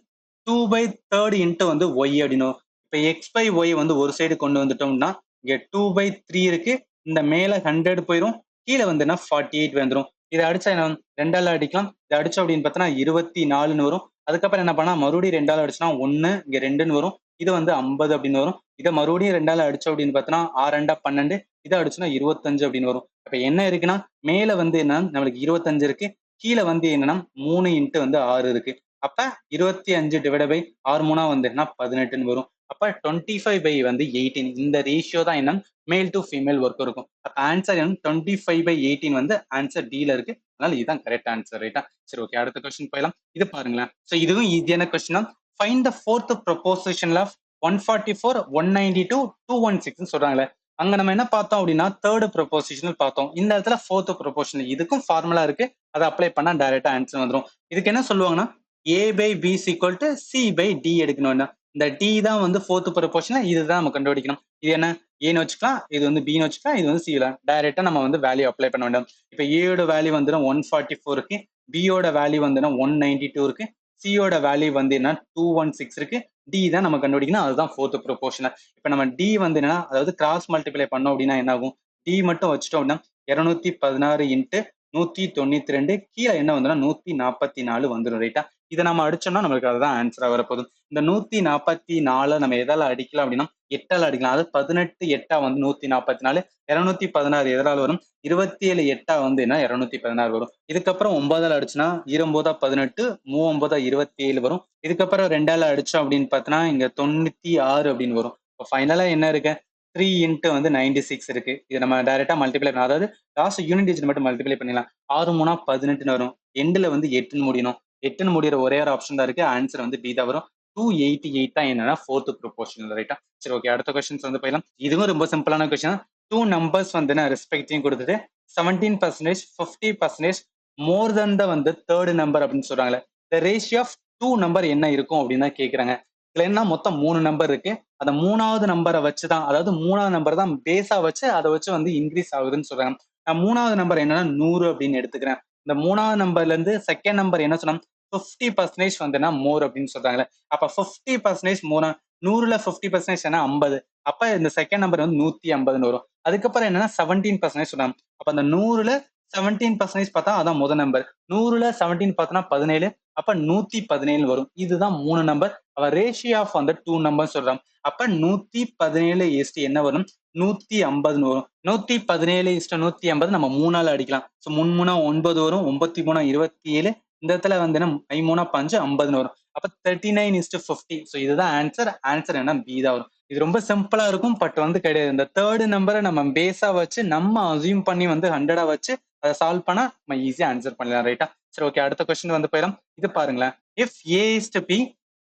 2/3 இன்ட்டு வந்து ஒய் அப்படின்னு வரும். இப்ப எக்ஸ் பை ஒய் வந்து ஒரு சைடு கொண்டு வந்துட்டோம்னா இங்க 2/3 இருக்கு, இந்த மேல 100 போயிடும், கீழே வந்துன்னா 48 வந்துடும். இதை அடிச்சா என்ன, ரெண்டால அடிக்கலாம். இதை அடிச்சோம் அப்படின்னு பார்த்தோன்னா 24ன்னு வரும். அதுக்கப்புறம் என்ன பண்ணா மறுபடியும் ரெண்டால அடிச்சுனா 1, இங்க 2ன்னு வரும். இது வந்து 50 அப்படின்னு வரும். இதை மறுபடியும் ரெண்டால அடிச்சோம் அப்படின்னு பார்த்தோன்னா 6 12, இதை அடிச்சுனா 25 அப்படின்னு வரும். அப்ப என்ன இருக்குன்னா மேல வந்து என்ன நம்மளுக்கு 25 இருக்கு, கீழே வந்து என்னன்னா 3 இன்ட்டு வந்து 6 இருக்கு. அப்ப 25 டிவைட் பை 6 3 வந்து என்ன 18ன்னு வரும். அப்ப 25 பை வந்து 18, இந்த ரேஷியோ தான் என்ன மேல் டு ஃபீமேல் ஒர்க் இருக்கும். அப்ப ஆன்சர் என்ன 25/18 வந்து ஆன்சர் டில இருக்கு. அதனால இதுதான் கரெக்ட் ஆன்சர் ரைட்டா. சரி, ஓகே, அடுத்த கொஸ்டின் போயிடலாம். இது பாருங்களேன். சோ இதுவும் ஈஸியான கொஸ்டின் தான். Find the fourth proposition of 144 192 216 சொல்றாங்களே. அங்க நம்ம என்ன பார்த்தோம் அப்படின்னா தேர்ட் ப்ரொபோசிஷனல் பார்த்தோம். இந்த இடத்துல ஃபோர்த் ப்ரொபோஷனல், இதுக்கும் ஃபார்முலா இருக்கு, அதை அப்ளை பண்ணா டைரக்டா ஆன்சர் வந்துடும். இதுக்கு என்ன சொல்லுவாங்கன்னா A by B is equal to C by D எடுக்கணும்னா இந்த D தான் வந்து fourth proportion, இதுதான் நம்ம கண்டுபிடிக்கணும். இது என்ன ஏன்னு வச்சுக்கலாம், இது வந்து பின்னு வச்சுக்கலாம், இது வந்து சில டைரக்டா நம்ம வந்து வேல்யூ அப்ளை பண்ண வேண்டும். இப்ப ஏயோட வேல்யூ வந்து 144 இருக்கு, பியோட வேல்யூ வந்து 192 இருக்கு, சியோட வேல்யூ வந்து என்ன 216 இருக்கு, டி தான் நம்ம கண்டுபிடிக்கணும், அதுதான் fourth proportion. இப்ப நம்ம டி வந்து என்னன்னா, அதாவது கிராஸ் மல்டிப்ளை பண்ணோம் அப்படின்னா என்ன ஆகும், டி மட்டும் வச்சுட்டோம் அப்படின்னா 216 இன்ட்டு 192 கீழே என்ன வந்துன்னா 144 வந்துடும் ரைட்டா. இதை நம்ம அடிச்சோம்னா நம்மளுக்கு அதுதான் ஆன்சரா வரப்போகுது. இந்த 144 நம்ம எதால அடிக்கலாம் அப்படின்னா 8ஆல அடிக்கலாம். அது 18 8 வந்து 144, 216 எதனால வரும், 27 8 வந்து என்ன 216 வரும். இதுக்கப்புறம் 9ஆல அடிச்சுன்னா 29 18 39 27 வரும். இதுக்கப்புறம் 2ஆல அடிச்சோம் அப்படின்னு பார்த்தோன்னா இங்க 96 அப்படின்னு வரும். இப்போ ஃபைனலா என்ன இருக்கு, 3 இன்ட்டு வந்து 96 இருக்கு. இதை நம்ம டைரக்டா மல்டிப்ளை பண்ணலாம், அதாவது லாஸ்ட் யூனிட் டிஜிட் மட்டும் மல்டிப்ளை பண்ணிடலாம். 6 3 18 வரும், எண்ட்ல வந்து 8 முடியணும். 8 முடிகிற ஒரே ஒரு ஆப்ஷன் தான் இருக்கு, ஆன்சர் வந்து பி தான் வரும். 288 தான் என்னன்னா fourth proportion ரைட்டா. சரி ஓகே, அடுத்த கொஸ்டின்ஸ் வந்து போயிடலாம். இதுவும் ரொம்ப சிம்பிளான கொஸ்டின். டூ நம்பர்ஸ் வந்து நான் ரெஸ்பெக்டையும் கொடுத்துட்டு 17% 50% மோர் தென் த வந்து தேர்ட் நம்பர் அப்படின்னு சொல்றாங்களே, the ratio of two number என்ன இருக்கும் அப்படின்னு தான் கேட்குறாங்க. இதுல என்ன மொத்தம் 3 நம்பர் இருக்கு, அந்த 3வது நம்பரை வச்சுதான், அதாவது 3வது நம்பர் தான் பேஸா வச்சு அதை வச்சு வந்து இன்க்ரீஸ் ஆகுதுன்னு சொல்றாங்க. நான் 3வது நம்பர் என்னன்னா 100 அப்படின்னு எடுத்துக்கிறேன். இந்த 3வது நம்பர்ல இருந்து செகண்ட் நம்பர் என்ன சொன்னா 50% வந்துன்னா மோர் அப்படின்னு சொல்றாங்களே, அப்ப 50% மோர், 100ல 50% என்ன 50, அப்ப இந்த செகண்ட் நம்பர் வந்து 150 வரும். அதுக்கப்புறம் என்னன்னா 17% சொன்னாங்க. அப்ப அந்த 100ல 17% பார்த்தா அதான் முதல் நம்பர், 100ல 17 பார்த்தோம்னா 17, அப்ப 117 வரும். இதுதான் 3 நம்பர். அவ ரேஷியோ ஆஃப் அந்த டூ நம்பர் சொல்றான். அப்ப 117 என்ன வரும், 150 வரும். 117 150 நம்ம 3ஆல அடிக்கலாம். ஸோ 3 3 9 வரும், 9 3 27, இந்த இடத்துல வந்து 5 3 5 50 வரும். அப்ப 39:50. ஸோ இதுதான் ஆன்சர். ஆன்சர் என்ன பி தான் வரும். இது ரொம்ப சிம்பிளா இருக்கும், பட் வந்து கிடையாது. இந்த தேர்ட் நம்பரை நம்ம பேஸா வச்சு நம்ம அசியூம் பண்ணி வந்து 100 வச்சு அதை சால்வ் பண்ணா நம்ம ஈஸியா ஆன்சர் பண்ணலாம் ரைட்டா. சரி ஓகே, அடுத்த கொஸ்டின் வந்து போயிடலாம். இது பாருங்களேன், if A is to B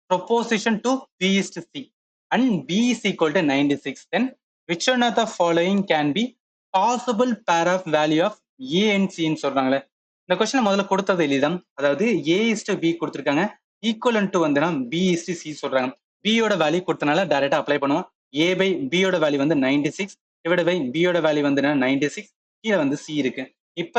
proposition to B is to C and B is equal to 96, then which one of the following can be possible pair of value of A and C ன்னு சொல்றாங்களே. இந்த question முதல்ல கொடுத்தது எளிதான், அதாவது A is to B கொடுத்துருக்காங்க, equivalent to வந்து B is to C சொல்றாங்க. B யோட வேல்யூ கொடுத்தனால டைரக்டா அப்ளை பண்ணுவோம். A by B யோட வேல்யூ வந்து 96 டிவைட் பை B யோட வேல்யூ வந்து 96, கீழே வந்து C இருக்கு. இப்ப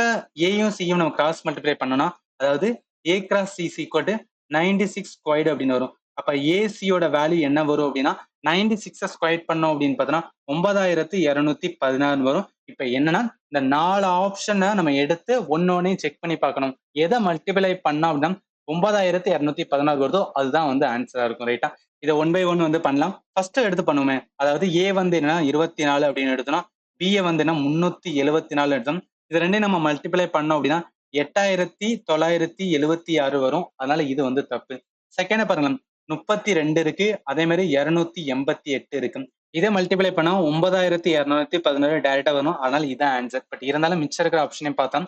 ஏயும் சியும் நம்ம கிராஸ் மல்டிப்ளை பண்ணோம்னா, அதாவது A cross C is equal to 96 squared அப்படின்னு வரும். அப்ப ஏசியோட வேல்யூ என்ன வரும் அப்படின்னா 96 ஸ்கொயர் பண்ணோம் அப்படின்னு பார்த்தோம்னா 9216 வரும். இப்ப என்னன்னா இந்த 4 ஆப்ஷனை நம்ம எடுத்து ஒன்னொன்னையும் செக் பண்ணி பார்க்கணும். எதை மல்டிப்ளை பண்ணா அப்படின்னா 9216 வருதோ அதுதான் வந்து ஆன்சரா இருக்கும் ரைட்டா. இதை 1 by 1 வந்து பண்ணலாம். ஃபர்ஸ்ட் எடுத்து பண்ணுவோமே, அதாவது ஏ வந்து என்னன்னா 24 அப்படின்னு எடுத்தோம்னா, பிஏ வந்து என்ன 374 எடுத்தோம். இது ரெண்டையும் நம்ம மல்டிப்ளை பண்ணோம் அப்படின்னா 8976 வரும். அதனால இது வந்து தப்பு. செகண்ட் பாருங்க, 32 இருக்கு, அதே மாதிரி 288 இருக்கு. இதை மல்டிப்ளை பண்ணா 9216 டைரக்டா வரும். அதனால இதான் ஆன்சர். பட் இருந்தாலும் மிச்சம் இருக்கிற ஆப்ஷனையும் பார்த்தா,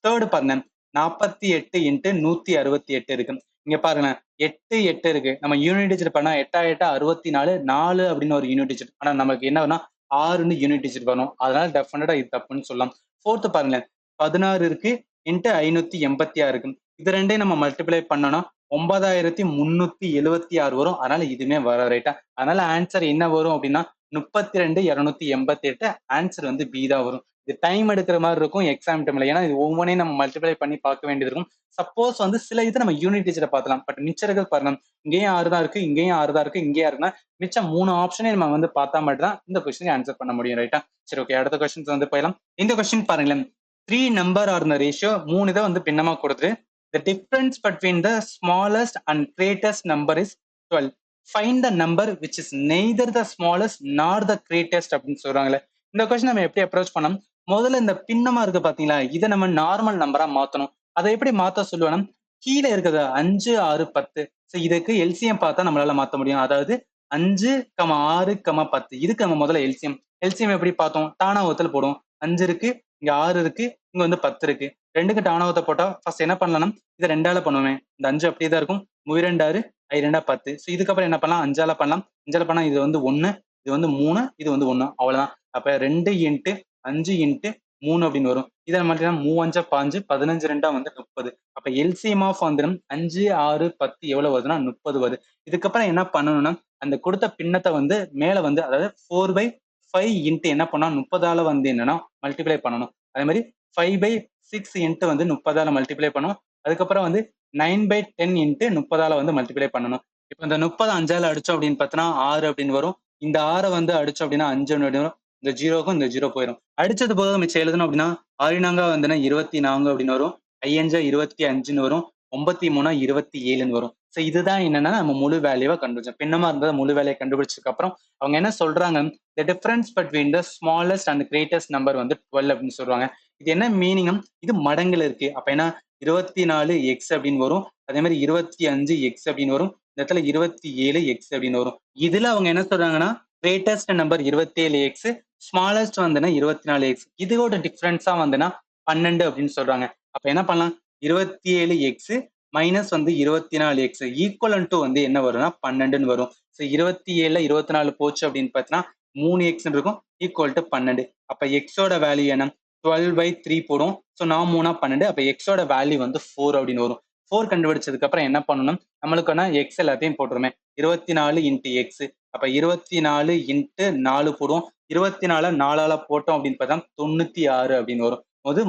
தேர்ட் பாருங்க 48 இன்ட்டு 168 இருக்கு. இங்க பாருங்க 8 8 இருக்கு, நம்ம யூனிட் டிஜிட் பண்ணா 8 8 64 4 அப்படின்னு ஒரு யூனிட் டிஜிட், ஆனா நமக்கு என்ன வரும்னா 6ன்னு யூனிட் டிஜிட் வரும். அதனால டெஃபினட்டா இது தப்புன்னு சொல்லலாம். ஃபோர்த் பாருங்க 16 இருக்கு இன்ட்டு 586 இருக்கு. இது ரெண்டையும் நம்ம மல்டிப்ளை பண்ணோம்னா 9376 வரும். அதனால இதுவுமே வர ரைட்டா. அதனால ஆன்சர் என்ன வரும் அப்படின்னா 32 288, ஆன்சர் வந்து பி தான் வரும். இது டைம் எடுக்கிற மாதிரி இருக்கும் எக்ஸாம் டைம்ல, ஏன்னா இது ஒவ்வொன்றையும் நம்ம மல்டிப்ளை பண்ணி பார்க்க வேண்டியது இருக்கும். சப்போஸ் வந்து சில இது நம்ம யூனிட் டிஜிட்டை பார்க்கலாம், பட் மிச்சம் இருக்கிறது பாருங்க, இங்கேயும் 6 தான் இருக்கு, இங்கேயும் 6 தான் இருக்கு, இங்கேயும் இருக்குன்னா மிச்சம் 3 ஆப்ஷனே நம்ம வந்து பார்த்தா மட்டும் தான் இந்த கொஸ்டின் ஆன்சர் பண்ண முடியும் ரைட்டா. சரி ஓகே, அடுத்த கொஸ்டின்ஸ் வந்து போயிடலாம். இந்த கொஸ்டின் பாருங்களேன், 3 நம்பர் ஆர் இந்த ரேஷியோ 3 இதை வந்து பின்னமா கொடுத்து the difference between the smallest and greatest number is 12. Find the number which is neither the smallest nor the greatest அப்படின்னு சொல்றாங்களே. இந்த கொஸ்டின் நம்ம எப்படி அப்ரோச் பண்ணோம், முதல்ல இந்த பின்னமா இருக்கு பாத்தீங்களா, இதை நம்ம நார்மல் நம்பரா மாத்தணும். அதை எப்படி மாத்த சொல்லுவோம்னா, கீழே இருக்குது 5 6 10, இதுக்கு எல்சிஎம் பார்த்தா நம்மளால மாத்த முடியும். அதாவது 5, 6, 10, இதுக்கு நம்ம முதல்ல எல்சிஎம் எப்படி பார்த்தோம், டானாவத்தில் போடுவோம். 5 இருக்கு, இங்க 6 இருக்கு, இங்க வந்து 10 இருக்கு. ரெண்டுக்கு டானாவத்தை போட்டா ஃபர்ஸ்ட் என்ன பண்ணலாம், இதை 2ஆல பண்ணுவேன். இந்த 5 அப்படியே தான் இருக்கும், 2 6 2 10. ஸோ இதுக்கப்புறம் என்ன பண்ணலாம், 5ஆல பண்ணலாம். 5ஆல பண்ணா இது வந்து 1, இது வந்து 3, இது வந்து 1, அவ்வளவுதான். அப்ப 2 இன்ட்டு 5 இன்ட்டு 3 அப்படின்னு வரும். இதை மட்டும் 3 5 15 2 வந்து 30. அப்ப எல்சிஎம் ஆஃப் வந்து 5 6 10 எவ்வளவு வருதுன்னா 30 வருது. இதுக்கப்புறம் என்ன பண்ணணும்னா அந்த கொடுத்த பின்னத்தை வந்து மேல வந்து அதாவது 4/5 இன்ட்டு என்ன பண்ணா 30ஆல வந்து என்னன்னா மல்டிப்ளை பண்ணணும். அதே மாதிரி 5/6 இன்ட்டு வந்து 30ஆல மல்டிப்ளை பண்ணணும். அதுக்கப்புறம் வந்து 9/10 இன்ட்டு 30ஆல வந்து மல்டிப்ளை பண்ணணும். இப்ப இந்த 30 5ஆல அடிச்சோம் அப்படின்னு பார்த்தோன்னா 6 அப்படின்னு வரும். இந்த 6 வந்து அடிச்சோம் அப்படின்னா 5 வரும். இந்த 0க்கும் இந்த 0 போயிடும். அடிச்சது போக மிச்சம் எழுதணும் அப்படின்னா 6 வந்துன்னா 24 அப்படின்னு வரும். 5 25ன்னு வரும். 9 27ன்னு வரும். ஸோ இதுதான் என்னன்னா நம்ம முழு வேல்யூவை கண்டுபிடிச்சோம். பின்னமா இருந்தது முழு வேலையை கண்டுபிடிச்சதுக்கு அப்புறம் அவங்க என்ன சொல்றாங்க, the difference between the smallest and greatest number வந்து 12 அப்படின்னு சொல்றாங்க. இது என்ன மீனிங்? இது மடங்குல இருக்கு. அப்ப என்ன 24 எக்ஸ் அப்படின்னு வரும். அதே மாதிரி 25 எக்ஸ் அப்படின்னு வரும். இந்த இடத்துல 27 எக்ஸ் அப்படின்னு வரும். இதுல அவங்க என்ன சொல்றாங்கன்னா கிரேட்டஸ்ட் நம்பர் 27 எக்ஸ், ஸ்மாலஸ்ட் வந்துன்னா 24 எக்ஸ். இதோட டிஃபரன்ஸா வந்துன்னா 12 அப்படின்னு சொல்றாங்க. அப்ப என்ன பண்ணலாம், 27 எக்ஸ் மைனஸ் வந்து 24 எக்ஸ் ஈக்குவலன் டு வந்து என்ன வரும்னா 12ன்னு வரும். ஸோ 27ல 24 போச்சு அப்படின்னு பார்த்தீங்கன்னா 3 எக்ஸ் இருக்கும் ஈக்குவல் டு 12. அப்ப எக்ஸோட வேல்யூ என்ன 12/3 போடும். ஸோ நான் 3 12. அப்ப எக்ஸோட வேல்யூ வந்து 4 அப்படின்னு வரும். 4 கண்டுபிடிச்சதுக்கு அப்புறம் என்ன பண்ணணும், நம்மளுக்கான எக்ஸ் எல்லாத்தையும் போட்டுருமே 24 இன்ட்டு எக்ஸ். அப்ப 24 இன்ட்டு 4 போடுவோம். 24 4ஆல போட்டோம் அப்படின்னு பார்த்தா 96 அப்படின்னு வரும்.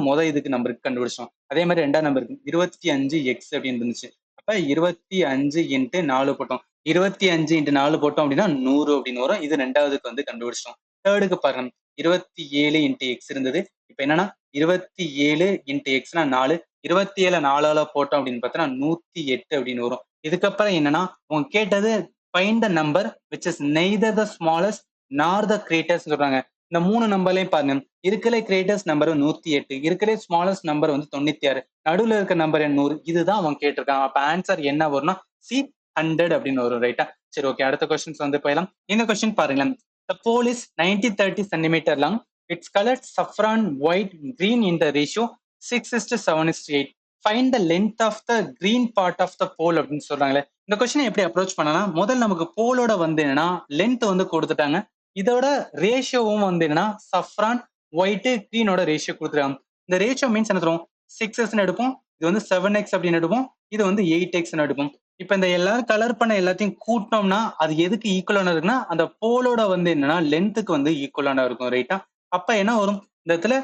முத இதுக்கு நம்பருக்கு கண்டுபிடிச்சோம். அதே மாதிரி ரெண்டாம் நம்பருக்கு 25 எக்ஸ் அப்படின்னு இருந்துச்சு. அப்ப 25 இன்ட்டு 4 போட்டோம். 25 இன்ட்டு 4 போட்டோம் அப்படின்னா 100 அப்படின்னு வரும். இது ரெண்டாவதுக்கு வந்து கண்டுபிடிச்சோம். தேர்டுக்கு பாருங்க 27 இன்ட்டு எக்ஸ் இருந்தது. இப்ப என்னன்னா 27 இன்ட்டு எக்ஸ்னா 4. 27 4ஆல போட்டோம் அப்படின்னு பார்த்தோம்னா 108 அப்படின்னு வரும். இதுக்கப்புறம் என்னன்னா உங்க கேட்டது find the number which is neither the smallest நார் த கிரேட்டஸ்ட் சொல்றாங்க. இந்த 3 நம்பர்லையும் பாருங்க, இருக்கலே கிரேட்டஸ்ட் நம்பர் 108, இருக்கலே ஸ்மாலஸ்ட் நம்பர் வந்து 96, நடுவுல இருக்க நம்பர் 100. இதுதான் அவன் கேட்டிருக்கான். அப்ப ஆன்சர் என்ன வரும்னா சி 100 அப்படின்னு வரும். ரைட்டா? சரி, ஓகே, அடுத்த கொஸ்டின்ஸ் வந்து போயிடலாம். இந்த கொஸ்டின் பாருங்களேன். The pole is 90-30 centimeter long. Its colors saffron, white, green in the ratio 6:7:8. Find the length of the green part of the pole அப்படின்னு சொல்றாங்களே. இந்த கொஸ்டினை எப்படி அப்ரோச் பண்ணலாம், முதல்ல நமக்கு போலோட வந்து என்னன்னா லென்த் வந்து கொடுத்துட்டாங்க. இதோட ரேஷியோவும் வந்து என்னன்னா சஃப்ரான், ஒயிட், கிரீனோட ரேஷியோ கொடுத்துருக்காங்க. இந்த ரேஷியோ மீன்ஸ் என்ன சொல்லுவோம், 6x எடுப்போம், இது வந்து 7x அப்படின்னு எடுப்போம், இது வந்து 8x எடுப்போம். இப்ப இந்த எல்லாரும் கலர் பண்ண எல்லாத்தையும் கூட்டினோம்னா அது எதுக்கு ஈக்குவலான இருக்குன்னா அந்த போலோட வந்து என்னன்னா லென்த்துக்கு வந்து ஈக்குவலான இருக்கும். ரைட்டா? அப்ப என்ன வரும், இந்த இடத்துல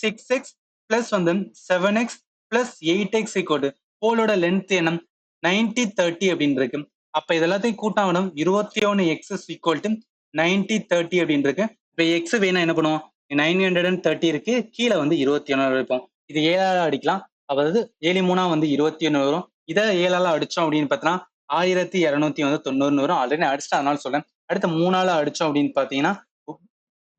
6x பிளஸ் வந்து 7x plus 8x equal போலோட length என்ன 90-30 அப்படின்னு இருக்கு. அப்ப இது எல்லாத்தையும் கூட்டா வரும் 21x ஈக்குவல் டு 90-30 அப்படின்னு இருக்கு. இப்ப எக்ஸ் வேணா என்ன பண்ணுவோம், 930 இருக்கு, கீழே வந்து 21 இருப்போம். இது 7ஆல அடிக்கலாம். அதாவது 7 3 வந்து 21 வரும். இதை 7ஆல அடிச்சோம் அப்படின்னு பார்த்தோம்னா 1290 வரும். ஆல்ரெடி அடிச்சுட்டு அதனால சொல்றேன். அடுத்த 3ஆல அடிச்சோம் அப்படின்னு பாத்தீங்கன்னா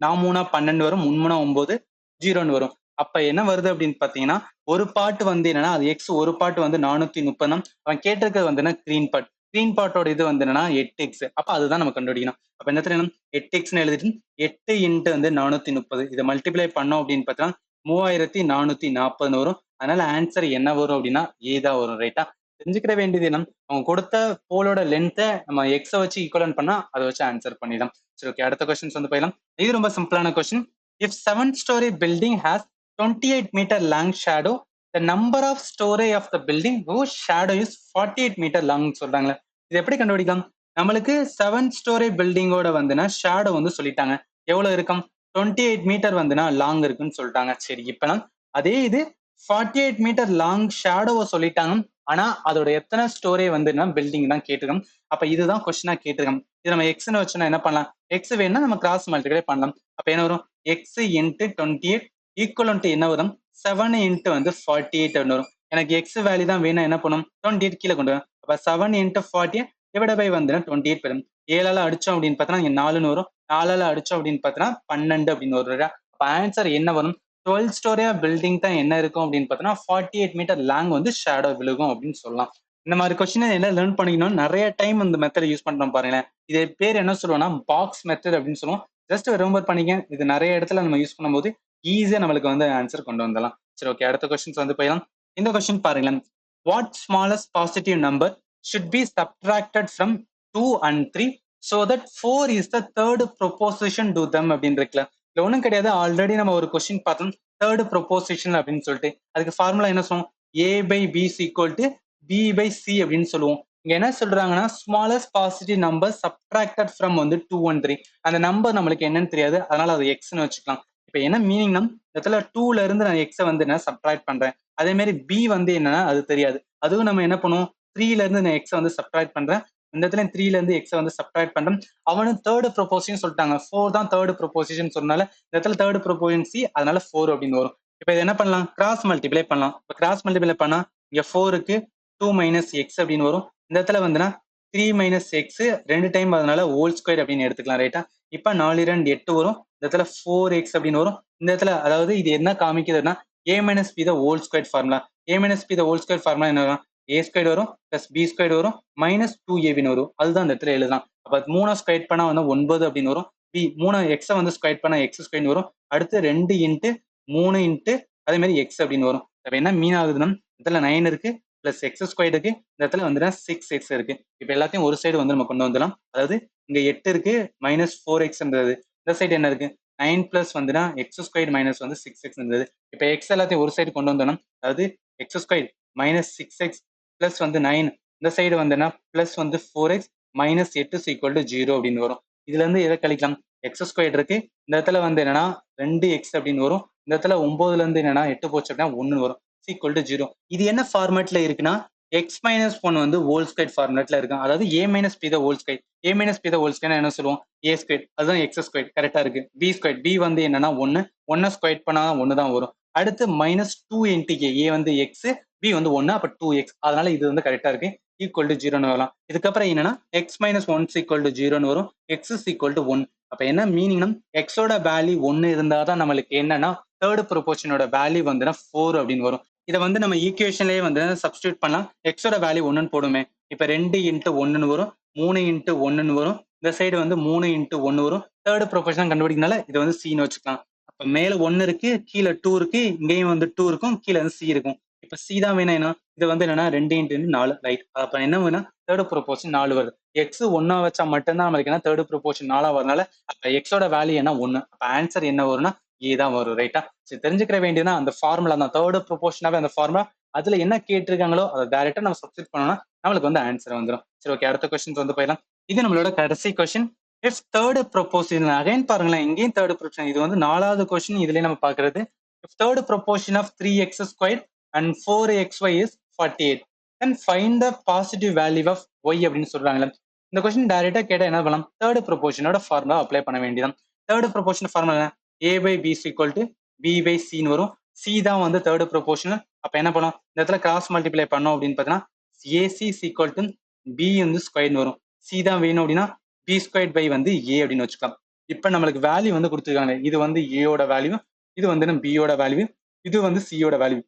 4 12 வரும், 3 9 0ன்னு வரும். அப்ப என்ன வருது அப்படின்னு பாத்தீங்கன்னா ஒரு பாட்டு வந்து என்னன்னா அது எக்ஸ், ஒரு பாட்டு வந்து 430. அவன் கேட்டிருக்கிறது வந்து கிரீன் பார்ட். கிரீன் பார்ட்டோட இது வந்து என்னன்னா 8x. அப்ப அதுதான் நம்ம கண்டுபிடிக்கணும். அப்ப இந்த இடத்துல என்ன 8xன்னு எழுதிட்டு 8 இன்ட்டு வந்து 430 இதை மல்டிப்ளை பண்ணோம் அப்படின்னு பார்த்தோம்னா 3440 வரும். அதனால ஆன்சர் என்ன வரும் அப்படின்னா ஏதான் வரும். ரைட்டா? தெரிஞ்சுக்கிற வேண்டியது என்ன, அவங்க கொடுத்த போலோட லென்த்தை நம்ம எக்ஸை வச்சு ஈக்குவலன் பண்ணா அதை வச்சு ஆன்சர் பண்ணிடலாம். சரி, ஓகே, அடுத்த கொஸ்டின்ஸ் வந்து போயிடலாம். இது ரொம்ப சிம்பிளான question. If 7-story building has 28-meter long shadow, the number of story of the building whose shadow is 48-meter long சொல்றாங்களே. இது எப்படி கண்டுபிடிக்கலாம், நம்மளுக்கு 7-story பில்டிங்கோட வந்துன்னா ஷேடோ வந்து சொல்லிட்டாங்க. எவ்வளவு இருக்கும், 28 மீட்டர் வந்துன்னா லாங் இருக்குன்னு சொல்லிட்டாங்க. சரி, இப்ப அதே இது 48 மீட்டர் லாங் ஷேடோவை சொல்லிட்டாங்க. ஆனா அதோட எத்தனை ஸ்டோரி வந்து பில்டிங் தான் கேட்டிருக்கோம். அப்ப இதுதான் கொஸ்டினா கேட்டிருக்கோம். இது நம்ம எக்ஸ்ன்னு வச்சோம்னா என்ன பண்ணலாம், எக்ஸ் வேணும்னா நம்ம கிராஸ் மல்டிப்ளை பண்ணலாம். அப்ப என்ன வரும், எக்ஸ் இன்ட்டு 28 ஈக்குவல் டு என்ன வரும் 7 இன்ட்டு வந்து 48 வரும். எனக்கு எக்ஸ் வேல்யூ தான் வேணும், என்ன பண்ணும் 28 கீழே கொண்டு வரும். அப்ப 7 இன்ட்டு 48 டிவைட் பை வந்து 28 வரும். 7ஆல அடிச்சோம் அப்படின்னு பார்த்தோம்னா இங்க 4ன்னு வரும். 4ஆல அடிச்சோம் அப்படின்னு பார்த்தோம்னா 12 அப்படின்னு வரும். அப்ப ஆன்சர் என்ன வரும், 12 ஸ்டோரியா பில்டிங் தான் என்ன இருக்கும் அப்படின்னு பார்த்தோம்னா 48 மீட்டர் லாங் வந்து ஷேடோ விழுகும் அப்படின்னு சொல்லலாம். இந்த மாதிரி கொஸ்டினை என்ன லேர்ன் பண்ணிக்கணும், நிறைய டைம் இந்த மெத்தட் யூஸ் பண்றோம் பாருங்களேன். இது பேர் என்ன சொல்லுவோம்னா பாக்ஸ் மெத்தட் அப்படின்னு சொல்லுவோம். ஜஸ்ட் ரிமெம்பர் பண்ணிக்க, இது நிறைய இடத்துல நம்ம யூஸ் பண்ணும்போது ஈஸியா நம்மளுக்கு வந்து ஆன்சர் கொண்டு வந்துடலாம். சரி, ஓகே, அடுத்த கொஸ்டின்ஸ் வந்து போயிடலாம். இந்த கொஸ்டின் பாருங்களேன். What smallest positive number should be subtracted from 2 and 3 so that 4 is the third proposition to them அப்படின்னு இருக்குல்ல. இல்ல ஒண்ணும் கிடையாது. ஆல்ரெடி நம்ம ஒரு கொஸ்டின் பார்த்தோம். தேர்ட் ப்ரொபோசிஷன் அப்படின்னு சொல்லிட்டு. அதுக்கு ஃபார்முலா என்ன சொல்லுவோம்? A by B is equal to B by C அப்படின்னு சொல்லுவோம். இங்க என்ன சொல்றாங்கன்னா smallest positive number subtracted from வந்து 2 1 3. அந்த நம்பர் நம்மளுக்கு என்னன்னு தெரியாது. அதனால அது எக்ஸ்ன்னு வச்சுக்கலாம். இப்ப என்ன மீனிங்னா இந்த இடத்துல 2ல இருந்து நான் எக்ஸை வந்து என்ன சப்ட்ராக்ட் பண்றேன். அதே மாதிரி பி வந்து என்னன்னா அது தெரியாது. அதுவும் நம்ம என்ன பண்ணுவோம்? 3ல இருந்து நான் எக்ஸை வந்து சப்ட்ராக்ட் பண்றேன். இந்த இடத்துல 3ல இருந்து எக்ஸை வந்து சப்ட்ராக்ட் பண்றேன். அவனும் தேர்ட் ப்ரொபோசிஷன் சொல்லிட்டாங்க. 4 தான் தேர்ட் ப்ரொபோசிஷன் சொன்னால இந்த இடத்துல தேர்ட் ப்ரொபோசிஷன் சி, அதனால 4 அப்படின்னு வரும். இப்ப இது என்ன பண்ணலாம்? கிராஸ் மல்டிப்ளை பண்ணலாம். இப்ப கிராஸ் மல்டிப்ளை பண்ணா இங்க 4க்கு 2 மைனஸ் எக்ஸ் அப்படின்னு வரும். இந்த இடத்துல வந்துன்னா 3 மைனஸ் எக்ஸ் 2 டைம் அதனால ஹோல் ஸ்கொயர் அப்படின்னு எடுத்துக்கலாம். ரைட்டா? இப்ப 4 2 8 வரும். இந்த இடத்துல 4x அப்படின்னு வரும். இந்த இடத்துல அதாவது இது என்ன காமிக்குதுன்னா a minus B the whole square formula. a minus B the whole square formula என்ன வரும்? a ஸ்கொயர் வரும் பிளஸ் b ஸ்கொயர் வரும் மைனஸ் 2ab வரும். அதுதான் இந்த இடத்துல எழுதலாம். அப்ப 3 ஸ்கொயர் பண்ணா வந்து 9 அப்படின்னு வரும். பி 3 எக்ஸை வந்து ஸ்கொயர் பண்ணா எக்ஸ் ஸ்கொயர் வரும். அடுத்து 2 இன்ட்டு 3 இன்ட்டு அதே மாதிரி எக்ஸ் அப்படின்னு வரும். அப்ப என்ன மீன் ஆகுதுன்னா இதுல 9 இருக்கு பிளஸ் எக்ஸ் ஸ்கொயர் இருக்கு. இந்த இடத்துல வந்து 6x இருக்கு. இப்ப எல்லாத்தையும் ஒரு சைடு வந்து நம்ம கொண்டு வந்துடலாம். அதாவது இங்க 8 இருக்கு மைனஸ் 4xன்றது. இந்த சைடு என்ன இருக்கு? 9 பிளஸ் வந்துன்னா எக்ஸ் ஸ்கொயர் மைனஸ் வந்து 6x இருந்தது. இப்ப எக்ஸ் எல்லாத்தையும் ஒரு சைடு கொண்டு வந்தோம்னா அதாவது X square minus 6x plus வந்து 9 இந்த சைடு வந்துன்னா பிளஸ் வந்து 4x மைனஸ் 8 ஈக்குவல் டு 0 அப்படின்னு வரும். இதுல இருந்து எதை கழிக்கலாம்? எக்ஸ் ஸ்கொயர் இருக்கு. இந்த இடத்துல வந்து என்னன்னா 2x அப்படின்னு வரும். இந்த இடத்துல 9ல இருந்து என்னன்னா 8 போச்சு அப்படின்னா 1 வரும். Equal to 0. இது என்ன ஃபார்மேட்ல இருக்குன்னா x மைனஸ் 1 வந்து ஹோல் ஸ்கொயர் ஃபார்மேட்ல இருக்கும். அதாவது a minus B the whole square. a minus B the whole square என்ன சொல்லுவோம்? a square. அதுதான் எக்ஸ் ஸ்கொயர். கரெக்டா இருக்கு. b square. b வந்து என்னன்னா 1 ஸ்கொயர் பண்ணா 1 தான் வரும். அடுத்து மைனஸ் 2 இன்ட்டு a வந்து எக்ஸ், b வந்து 1 அப்ப 2x. அதனால இது வந்து கரெக்டா இருக்கு. ஈக்குவல் டு 0 வரலாம். இதுக்கப்புறம் என்னன்னா எக்ஸ் மைனஸ் 1 ஈக்குவல் டு 0 வரும். X equal to 1. அப்ப என்ன மீனிங்னா எக்ஸோட வேல்யூ 1 இருந்தாதான் நம்மளுக்கு என்னன்னா தேர்ட் ப்ரொபோர்ஷனோட வேல்யூ வந்துன்னா 4 அப்படின்னு வரும். இதை வந்து நம்ம ஈக்குவேஷன்லயே வந்து சப்ஸ்டியூட் பண்ணலாம். எக்ஸோட வேல்யூ 1 போடுமே. இப்ப 2 இன்ட்டு 1 வரும். 3 இன்ட்டு 1 வரும். இந்த சைடு வந்து 3 இன்ட்டு 1 வரும். தேர்ட் ப்ரொபோர்ஷன் கண்டுபிடிக்கனால இதை வந்து சின்னு வச்சுக்கலாம். அப்ப மேல 1 இருக்கு, கீழே 2 இருக்கு, இங்கேயும் வந்து 2 இருக்கும், கீழே வந்து சி இருக்கும். இப்ப சி தான் வேணும். என்ன இது வந்து என்னன்னா 2 இன்ட்டு 4 ரைட். அப்ப என்ன வேணும்? தேர்ட் ப்ரொபோர்ஷன் 4 வருது. எக்ஸ் 1 வச்சா மட்டும்தான் நம்மளுக்கு என்ன தேர்ட் ப்ரொபோர்ஷன் 4 வரனால அப்ப எக்ஸோட வேல்யூ என்ன 1. அப்ப ஆன்சர் என்ன வரும்னா ஏ தான் வரும். ரைட்டா? சரி, தெரிஞ்சுக்கிற வேண்டியதுன்னா அந்த ஃபார்முலா தான் தேர்ட் ப்ரொபோர்ஷனாவே அந்த ஃபார்முலா. அதுல என்ன கேட்டிருக்காங்களோ அதை டைரக்டா நம்ம சப்ஸ்டிட் பண்ணோம்னா நம்மளுக்கு வந்து ஆன்சர் வந்துடும். சரி, ஓகே, அடுத்த கொஸ்டின் வந்து போயிடலாம். இது நம்மளோட கடைசி question. If third proportion again பாருங்களேன், இங்கேயும் தேர்ட் ப்ரொபோஷன். இது வந்து 4வது கொஸ்டின். இதுலயே நம்ம பாக்குறது if third proportion of 3x square and 4xy is 48 then find the positive value of y அப்படின்னு சொல்றாங்களே. இந்த கொஸ்டின் டைரக்டா கேட்டா என்ன பண்ணலாம்? தேர்ட் ப்ரொபோஷனோட ஃபார்முலா அப்ளை பண்ண வேண்டியதான். Third proportion formula a by b is equal to b by c ன்னு வரும். c தான் வந்து தேர்ட் ப்ரொபோஷனல். அப்ப என்ன பண்ணும்? இந்த இடத்துல கிராஸ் மல்டிப்ளை பண்ணோம் அப்படின்னு பார்த்தீங்கன்னா ac is equal to b வந்து ஸ்கொயர்னு வரும். c தான் வேணும் அப்படின்னா b ஸ்கொயர் பை வந்து a அப்படின்னு வச்சுக்கலாம். இப்ப நம்மளுக்கு வேல்யூ வந்து கொடுத்துருக்காங்க. இது வந்து a யோட வேல்யூ, இது வந்து b யோட வேல்யூ, இது வந்து c யோட வேல்யூ.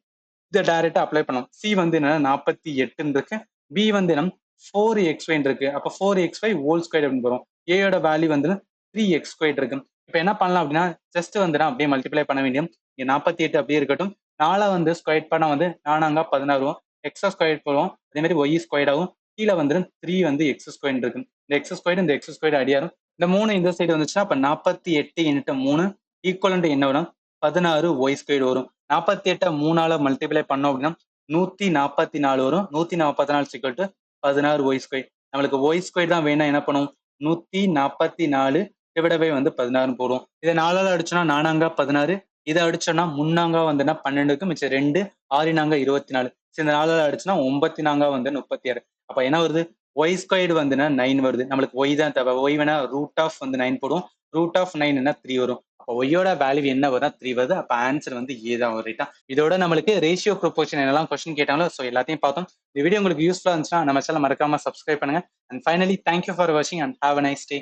இதை டைரக்டா அப்ளை பண்ணலாம். சி வந்து என்ன 48 இருக்கு, பி வந்து என்ன 4xy இருக்கு. அப்ப 4xy ஹோல் ஸ்கொயர் அப்படின்னு வரும். ஏயோட வேல்யூ வந்து 3x ஸ்கொயர் இருக்கு. இப்ப என்ன பண்ணலாம் அப்படின்னா ஜஸ்ட் வந்து அப்படியே மல்டிப்ளை பண்ண வேண்டியும். இங்க 48 அப்படியே இருக்கட்டும். 4 வந்து ஸ்கொயர் பண்ணா வந்து 4 16 வரும். எக்ஸா ஸ்கொயர் போடுவோம். அதே மாதிரி ஒய் ஸ்கொயர் ஆகும். கீழே வந்து 3 வந்து எக்ஸ் ஸ்கொயர் இருக்கு. இந்த எக்ஸ் ஸ்கொயர் இந்த எக்ஸ் ஸ்கொயர் அடியாரும். இந்த 3 இந்த சைடு வந்துச்சுன்னா அப்ப 48 இன்ட்டு 3 ஈக்குவலண்ட் என்ன வரும்? 16 ஒய் ஸ்கொயர் வரும். 48 3ஆல மல்டிப்ளை பண்ணோம் அப்படின்னா 144 வரும். 144 சிக்கல் டு 16 ஒய் ஸ்கொயர். நம்மளுக்கு ஒய் ஸ்கொயர் தான் வேணா என்ன பண்ணும்? 144 டிவைட் பை வந்து 16 போடுவோம். இதை 4ஆல அடிச்சோம்னா 4 16. இதை அடிச்சோம்னா 3 வந்து 12க்கு மிச்சம் 2 6 24. இந்த 4ஆல அடிச்சோம்னா 9 வந்து 36. அப்ப என்ன வருது? ஒய் ஸ்கொயர் வந்து 9 வருது. நம்மளுக்கு ஒய் தான் தேவை. ஒய் வேணா ரூட் ஆஃப் வந்து 9 போடுவோம். ரூட் ஆஃப் 9 என்ன 3 வரும். அப்போ ஒய்யோட வேல்யூ என்ன வரும்? 3 வருது. அப்ப ஆன்சர் வந்து ஏ தான் வரும். ரைட்டா? இதோட நம்மளுக்கு ரேஷியோ ப்ரொபோர்ஷன் என்னெல்லாம் கொஸ்டின் கேட்டாங்களோ ஸோ எல்லாத்தையும் பார்த்தோம். இந்த வீடியோ உங்களுக்கு யூஸ்ஃபுல்லா இருந்துச்சுன்னா நம்ம சேனல் மறக்காம சப்ஸ்கிரைப் பண்ணுங்க. அண்ட் ஃபைனலி தேங்க்யூ ஃபார் வாட்சிங் and have a nice day.